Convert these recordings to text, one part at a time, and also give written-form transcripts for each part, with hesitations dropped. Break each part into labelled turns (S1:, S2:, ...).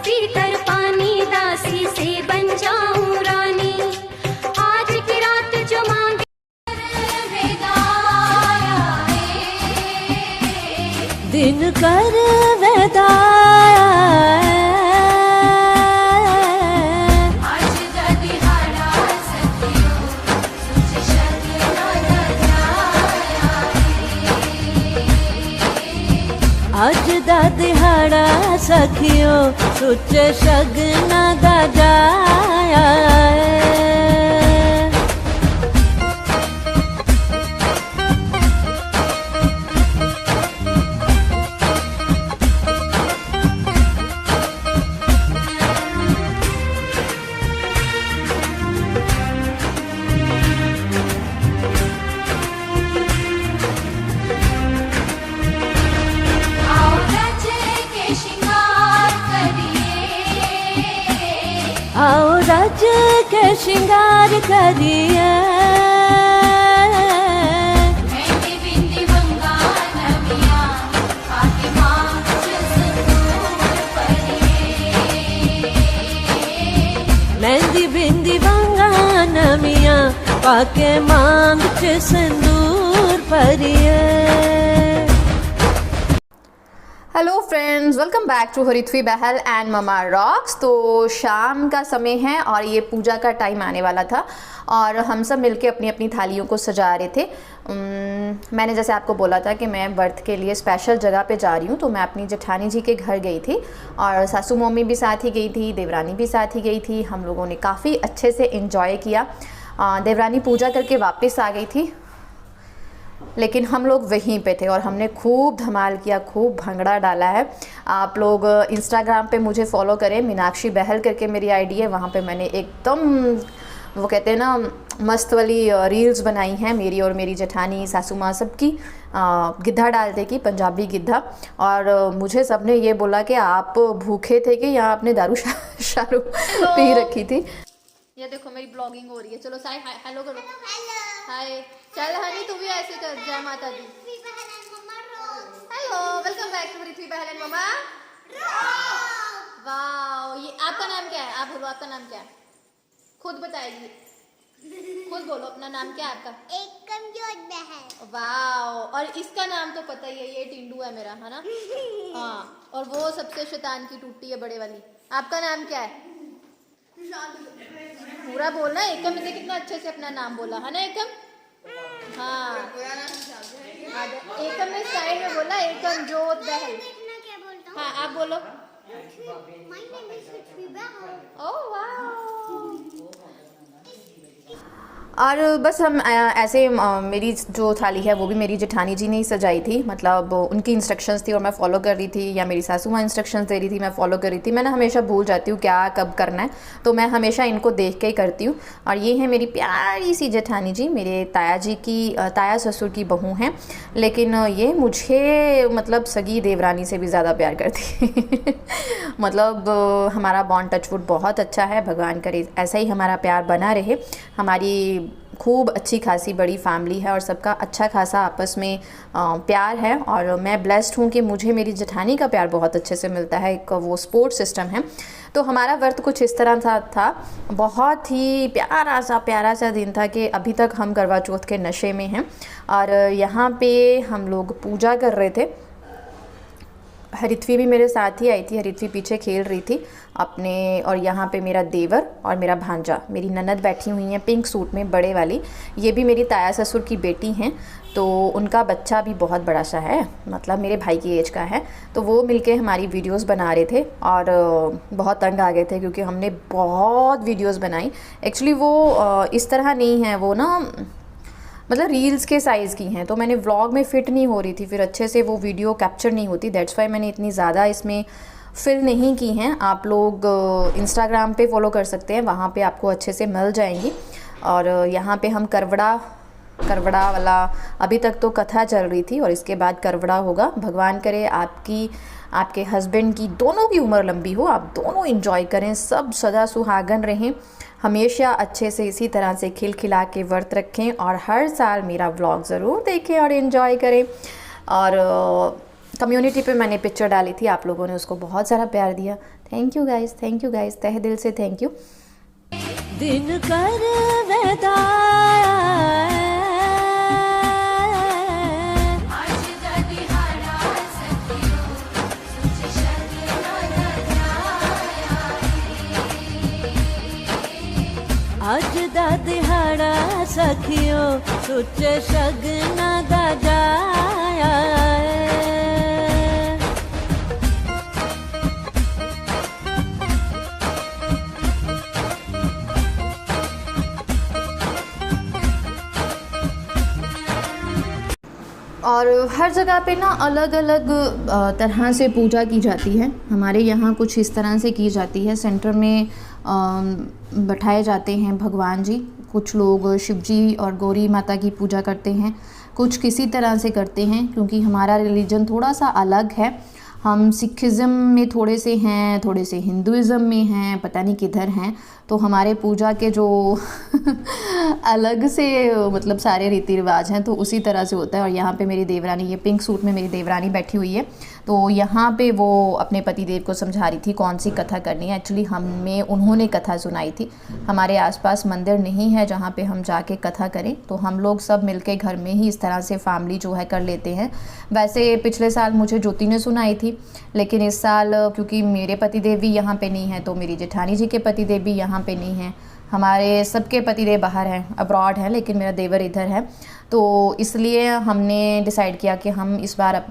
S1: पीकर पानी दासी से बन जाऊं रानी। आज की रात जो मांगे
S2: दिन कर वेदाया अज दा दिहाड़ा सखियो सुच शगना दा जाया आओ रज के श्रृंगार करिए मेहंदी बिंदी वंगा नमिया पाके मांग च सिंदूर परिए।
S3: Hello friends, welcome back to Harithvi Bahal and mama rocks. तो शाम का समय है और ये पूजा का टाइम आने वाला था और हम सब मिलके अपनी अपनी थालियों को सजा रहे थे। मैंने जैसे आपको बोला था कि मैं व्रत के लिए स्पेशल जगह पे जा रही हूँ, तो मैं अपनी जेठानी जी के घर गई थी और सासू मम्मी भी साथ ही गई थी, देवरानी भी साथ ही गई थी। हम लोगों ने काफ़ी अच्छे से इन्जॉय किया। देवरानी पूजा करके वापस आ गई थी, लेकिन हम लोग वहीं पे थे और हमने खूब धमाल किया, खूब भंगड़ा डाला है। आप लोग इंस्टाग्राम पे मुझे फॉलो करें, मीनाक्षी बहल करके मेरी आईडी है, वहाँ पे मैंने एकदम वो कहते हैं ना मस्त वाली रील्स बनाई हैं मेरी और मेरी जेठानी सासू माँ सबकी। गिद्धा डालते की पंजाबी गिद्धा। और मुझे सबने ये बोला कि आप भूखे थे कि यहाँ आपने दारू शारू पी रखी थी। ये देखो मेरी ब्लॉगिंग हो रही है। चलो साई हेलो करो। हाय, चल हनी तू भी ऐसे कर। जय माता दी। Hello, welcome back to Harithvi Bahal and mama. Wow, ये आपका नाम क्या है? आप बोलो आपका नाम क्या है? खुद बताइए, खुद बोलो अपना नाम क्या है आपका?
S4: एकमजोत बहल।
S3: वाओ, और इसका नाम तो पता ही है, ये टिंडू है मेरा, है ना? हाँ, और वो सबसे शैतान की टूटी है बड़े वाली। आपका नाम क्या है? पूरा बोलना। एकम ने कितना अच्छे से अपना नाम बोला है ना एकम? हाँ, एकम ने साइड में बोला एकम जोत बहल। हाँ आप बोलो। ओह वाह। और बस हम ऐसे मेरी जो थाली है वो भी मेरी जेठानी जी ने ही सजाई थी। मतलब उनकी इंस्ट्रक्शंस थी और मैं फॉलो कर रही थी, या मेरी सासू माँ इंस्ट्रक्शंस दे रही थी, मैं फॉलो कर रही थी। मैंने हमेशा भूल जाती हूँ क्या कब करना है, तो मैं हमेशा इनको देख के ही करती हूँ। और ये है मेरी प्यारी सी जेठानी जी, मेरे ताया जी की ताया ससुर की बहू हैं, लेकिन ये मुझे मतलब सगी देवरानी से भी ज़्यादा प्यार करती है। मतलब हमारा बॉन्ड टचवुड बहुत अच्छा है। भगवान करे ऐसा ही हमारा प्यार बना रहे। हमारी खूब अच्छी खासी बड़ी फैमिली है और सबका अच्छा खासा आपस में प्यार है। और मैं ब्लेस्ड हूँ कि मुझे मेरी जेठानी का प्यार बहुत अच्छे से मिलता है। एक वो सपोर्ट सिस्टम है। तो हमारा व्रत कुछ इस तरह था। बहुत ही प्यारा सा दिन था कि अभी तक हम करवा चौथ के नशे में हैं। और यहाँ पे हम लोग पूजा कर रहे थे। हरिथ्वी भी मेरे साथ ही आई थी। हरिथ्वी पीछे खेल रही थी अपने, और यहाँ पे मेरा देवर और मेरा भांजा, मेरी ननद बैठी हुई हैं पिंक सूट में बड़े वाली। ये भी मेरी ताया ससुर की बेटी हैं, तो उनका बच्चा भी बहुत बड़ा सा है, मतलब मेरे भाई की एज का है। तो वो मिलके हमारी वीडियोस बना रहे थे और बहुत तंग आ गए थे क्योंकि हमने बहुत वीडियोस बनाई। एक्चुअली वो इस तरह नहीं है, वो ना मतलब रील्स के साइज़ की हैं, तो मैंने व्लॉग में फ़िट नहीं हो रही थी, फिर अच्छे से वो वीडियो कैप्चर नहीं होती। दैट्स वाई मैंने इतनी ज़्यादा इसमें फिल नहीं की हैं। आप लोग इंस्टाग्राम पे फॉलो कर सकते हैं, वहाँ पे आपको अच्छे से मिल जाएंगी। और यहाँ पे हम करवड़ा वाला अभी तक तो कथा चल रही थी और इसके बाद करवड़ा होगा। भगवान करे आपके हस्बैंड की दोनों की उम्र लंबी हो, आप दोनों एंजॉय करें, सब सदा सुहागन रहें, हमेशा अच्छे से इसी तरह से खिलखिला के व्रत रखें और हर साल मेरा व्लॉग ज़रूर देखें और एंजॉय करें। और कम्युनिटी पे मैंने पिक्चर डाली थी, आप लोगों ने उसको बहुत सारा प्यार दिया। थैंक यू गाइस, तहे दिल से थैंक यू।
S2: दिन कर वेदा अज दा दिहाड़ा सखियो सुचे शगना दा जाया
S3: और हर जगह पे ना अलग अलग तरह से पूजा की जाती है। हमारे यहाँ कुछ इस तरह से की जाती है, सेंटर में बैठाए जाते हैं भगवान जी। कुछ लोग शिव जी और गौरी माता की पूजा करते हैं, कुछ किसी तरह से करते हैं, क्योंकि हमारा रिलीजन थोड़ा सा अलग है। हम सिखिज़म में थोड़े से हैं, थोड़े से हिंदुज़म में हैं, पता नहीं किधर हैं। तो हमारे पूजा के जो अलग से मतलब सारे रीति रिवाज हैं, तो उसी तरह से होता है। और यहाँ पे मेरी देवरानी, ये पिंक सूट में मेरी देवरानी बैठी हुई है, तो यहाँ पे वो अपने पतिदेव को समझा रही थी कौन सी कथा करनी है। एक्चुअली हमें उन्होंने कथा सुनाई थी। हमारे आसपास मंदिर नहीं है जहाँ पे हम जाके कथा करें, तो हम लोग सब मिलके घर में ही इस तरह से फैमिली जो है कर लेते हैं। वैसे पिछले साल मुझे ज्योति ने सुनाई थी, लेकिन इस साल क्योंकि मेरे पतिदेव भी यहाँ पे नहीं है, तो मेरी जेठानी जी के पतिदेव भी यहाँ पे नहीं हैं। हमारे सबके पतिदेव बाहर हैं, अब्रॉड हैं, लेकिन मेरा देवर इधर है। तो इसलिए हमने डिसाइड किया कि हम इस बार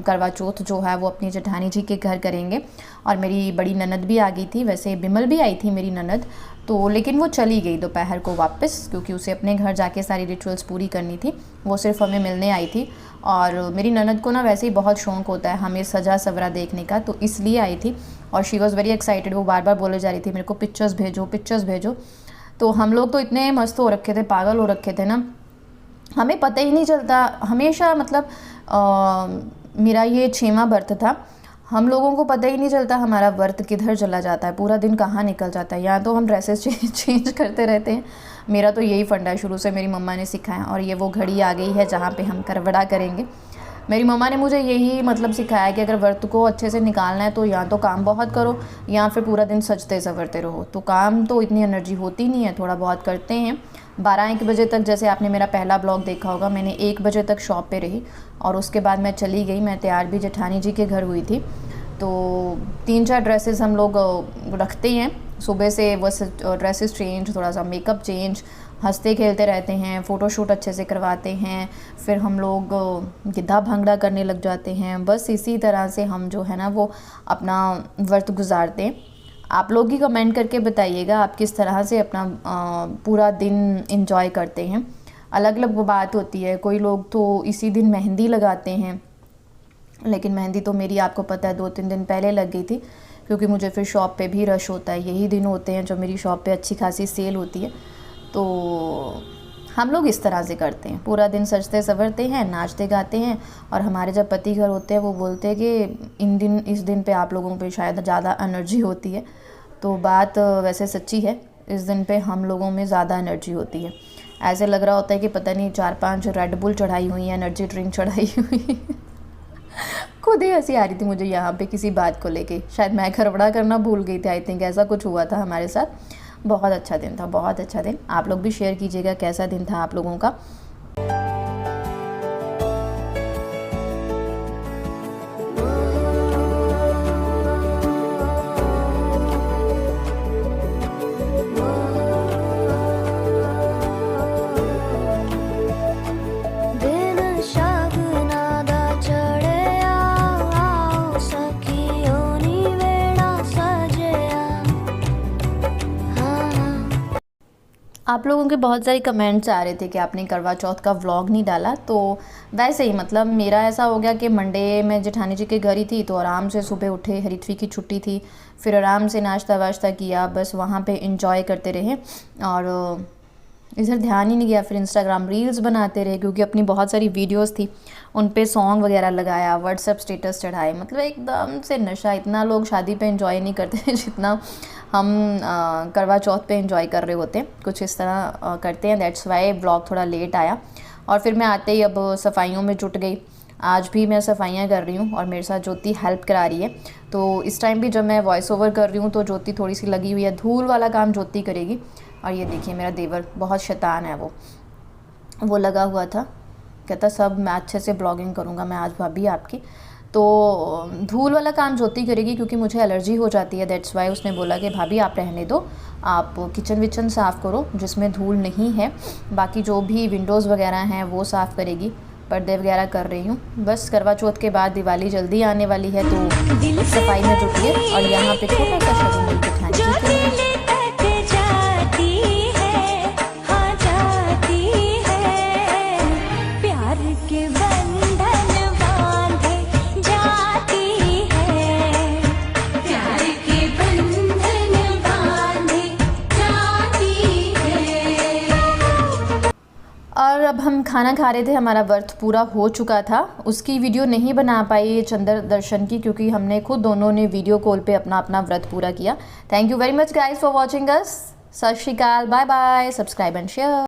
S3: करवा चौथ जो है वो अपनी जेठानी जी के घर करेंगे। और मेरी बड़ी ननद भी आ गई थी, वैसे बिमल भी आई थी मेरी ननद, तो लेकिन वो चली गई दोपहर को वापस, क्योंकि उसे अपने घर जाके सारी रिचुअल्स पूरी करनी थी। वो सिर्फ हमें मिलने आई थी। और मेरी ननद को ना वैसे ही बहुत शौक़ होता है हमें सजा सवरा देखने का, तो इसलिए आई थी। और शी वॉज़ वेरी एक्साइटेड, वो बार बार बोले जा रही थी मेरे को पिक्चर्स भेजो। तो हम लोग तो इतने मस्त हो रखे थे, पागल हो रखे थे ना, हमें पता ही नहीं चलता। हमेशा मतलब मेरा ये 6वां व्रत था, हम लोगों को पता ही नहीं चलता हमारा व्रत किधर चला जाता है, पूरा दिन कहाँ निकल जाता है। या तो हम ड्रेसेस चेंज करते रहते हैं। मेरा तो यही फंडा है, शुरू से मेरी मम्मा ने सिखाया। और ये वो घड़ी आ गई है जहाँ पे हम करवड़ा करेंगे। मेरी मम्मा ने मुझे यही मतलब सिखाया कि अगर व्रत को अच्छे से निकालना है तो या तो काम बहुत करो या फिर पूरा दिन सजते संवरते रहो। तो काम तो इतनी एनर्जी होती नहीं है, थोड़ा बहुत करते हैं। 12-1 बजे तक, जैसे आपने मेरा पहला ब्लॉग देखा होगा, मैंने 1 बजे तक शॉप पे रही और उसके बाद मैं चली गई। मैं तैयार भी जेठानी जी के घर हुई थी। तो 3-4 ड्रेसेस हम लोग रखते हैं सुबह से, बस ड्रेसेस चेंज, थोड़ा सा मेकअप चेंज, हंसते खेलते रहते हैं, फ़ोटोशूट अच्छे से करवाते हैं, फिर हम लोग गिद्धा भंगड़ा करने लग जाते हैं। बस इसी तरह से हम जो है ना वो अपना व्रत गुजारते हैं। आप लोग ही कमेंट करके बताइएगा आप किस तरह से अपना पूरा दिन एंजॉय करते हैं। अलग अलग बात होती है, कोई लोग तो इसी दिन मेहंदी लगाते हैं, लेकिन मेहंदी तो मेरी आपको पता है 2-3 दिन पहले लग गई थी, क्योंकि मुझे फिर शॉप पे भी रश होता है। यही दिन होते हैं जो मेरी शॉप पे अच्छी खासी सेल होती है। तो हम लोग इस तरह से करते हैं, पूरा दिन सजते संवरते हैं, नाचते गाते हैं। और हमारे जब पति घर होते हैं वो बोलते हैं कि इस दिन पे आप लोगों पे शायद ज़्यादा एनर्जी होती है। तो बात वैसे सच्ची है, इस दिन पे हम लोगों में ज़्यादा एनर्जी होती है। ऐसे लग रहा होता है कि पता नहीं 4-5 रेड बुल चढ़ाई हुई है, एनर्जी ड्रिंक चढ़ाई हुई खुद ही हंसी आ रही थी मुझे यहाँ पे किसी बात को लेके। शायद मैं खरवड़ा करना भूल गई थी, आई थिंक ऐसा कुछ हुआ था हमारे साथ। बहुत अच्छा दिन था, बहुत अच्छा दिन। आप लोग भी शेयर कीजिएगा कैसा दिन था आप लोगों का। आप लोगों के बहुत सारे कमेंट्स आ रहे थे कि आपने करवा चौथ का व्लॉग नहीं डाला। तो वैसे ही मतलब मेरा ऐसा हो गया कि मंडे में जेठानी जी के घर ही थी, तो आराम से सुबह उठे, हरिथवी की छुट्टी थी, फिर आराम से नाश्ता वाश्ता किया, बस वहाँ पे एंजॉय करते रहे और इधर ध्यान ही नहीं गया। फिर इंस्टाग्राम रील्स बनाते रहे, क्योंकि अपनी बहुत सारी वीडियोस थी, उन पे सॉन्ग वगैरह लगाया, व्हाट्सएप स्टेटस चढ़ाए। मतलब एकदम से नशा। इतना लोग शादी पे एंजॉय नहीं करते जितना हम करवा चौथ पे एंजॉय कर रहे होते हैं। कुछ इस तरह करते हैं, दैट्स वाई ब्लॉग थोड़ा लेट आया। और फिर मैं आते ही अब सफाइयों में जुट गई। आज भी मैं सफाइयाँ कर रही हूँ और मेरे साथ ज्योति हेल्प करा रही है। तो इस टाइम भी जब मैं वॉइस ओवर कर रही हूँ तो ज्योति थोड़ी सी लगी हुई है, धूल वाला काम ज्योति करेगी। और ये देखिए मेरा देवर बहुत शैतान है, वो लगा हुआ था, कहता सब मैं अच्छे से ब्लॉगिंग करूँगा मैं आज भाभी आपकी। तो धूल वाला काम ज्योति करेगी क्योंकि मुझे एलर्जी हो जाती है, दैट्स वाई उसने बोला कि भाभी आप रहने दो, आप किचन विचन साफ़ करो जिसमें धूल नहीं है, बाकी जो भी विंडोज़ वगैरह हैं वो साफ़ करेगी, पर्दे वगैरह कर रही हूँ। बस करवा चौथ के बाद दिवाली जल्दी आने वाली है तो सफाई में जुटी है। और यहाँ पे छोटा सा शगुन मिल के खाने की और अब हम खाना खा रहे थे, हमारा व्रत पूरा हो चुका था। उसकी वीडियो नहीं बना पाई चंद्र दर्शन की क्योंकि हमने खुद दोनों ने वीडियो कॉल पे अपना अपना व्रत पूरा किया। Thank you very much guys for watching us. सत श्री अकाल, bye bye, subscribe and share.